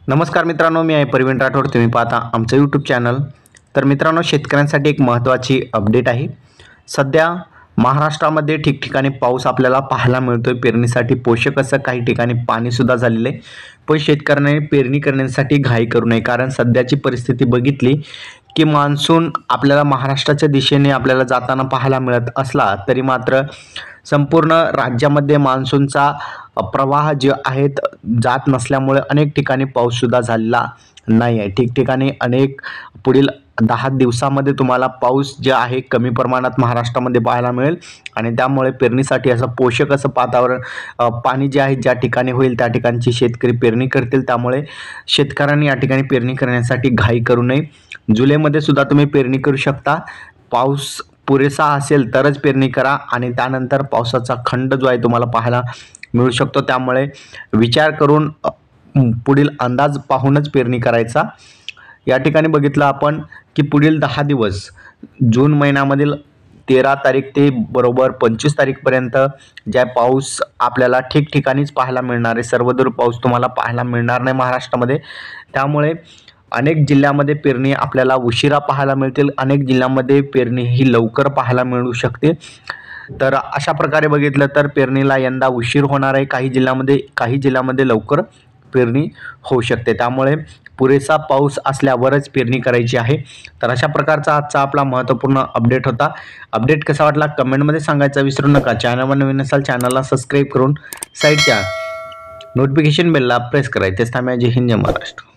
नमस्कार मित्रांनो, मी आहे प्रवीण राठोड. तुम्ही पाहता आमचं यूट्यूब चॅनल. तर मित्रांनो, शेतकऱ्यांसाठी एक महत्त्वाची अपडेट आहे. सध्या महाराष्ट्रामध्ये ठिकठिकाणी पाऊस आपल्याला पाहायला मिळतोय. पेरणीसाठी पोषक असं काही ठिकाणी पाणीसुद्धा झालेलं आहे. पण शेतकऱ्यांनी पेरणी करण्यासाठी घाई करू नये, कारण सध्याची परिस्थिती बघितली की मान्सून आपल्याला महाराष्ट्राच्या दिशेने आपल्याला जाताना पाहायला मिळत असला तरी मात्र संपूर्ण राज्यामध्ये मान्सूनचा प्रवाह जे आहेत जात नसल्यामुळे अनेक ठिकाणी पाऊससुद्धा झालेला नाही आहे. ठिकठिकाणी अनेक पुढील 10 दिवसामध्ये तुम्हाला पाऊस जे आहे कमी प्रमाणात महाराष्ट्रामध्ये पाहायला मिळेल आणि त्यामुळे पेरणीसाठी असं पोषक असं वातावरण पाणी जे आहे ज्या ठिकाणी होईल त्या ठिकाणची शेतकरी पेरणी करतील. त्यामुळे शेतकऱ्यांनी या ठिकाणी पेरणी करण्यासाठी घाई करू नये. जुलैमध्ये सुद्धा तुम्ही पेरणी करू शकता. पाऊस पुरेसा असेल तरच पेरणी करा आणि त्यानंतर पावसाचा खंड जो आहे तुम्हाला पाहायला मिळू शकतो. त्यामुळे विचार करून पुढील अंदाज पाहूनच पेरणी करायचा. या ठिकाणी बघितलं आपण की पुढील 10 दिवस जून महिन्यामधील 13 तारीख ते बरोबर 25 तारीखपर्यंत ज्या पाऊस आपल्याला ठिकठिकाणीच पाहायला मिळणार आहे. सर्वदूर पाऊस तुम्हाला पाहायला मिळणार नाही महाराष्ट्रामध्ये. त्यामुळे अनेक जिल्ह्यामध्ये पेरणी आपल्याला उशिरा पाहायला मिळतील, अनेक जिल्ह्यांमध्ये पेरणी ही लवकर पाहायला मिळू शकते. तर अशा प्रकारे बघितलं तर पेरणीला यंदा उशीर होणार आहे. काही जिल्ह्यामध्ये लवकर पेरणी होऊ शकते. त्यामुळे पुरेसा पाऊस असल्यावरच पेरणी करायची आहे. तर अशा प्रकारचा आजचा आपला महत्त्वपूर्ण अपडेट होता. अपडेट कसा वाटला कमेंटमध्ये सांगायचं विसरू नका. चॅनलवर नवीन असाल चॅनलला सबस्क्राईब करून साईडच्या नोटिफिकेशन बेलला प्रेस करायचं. जय हिंद, जय महाराष्ट्र.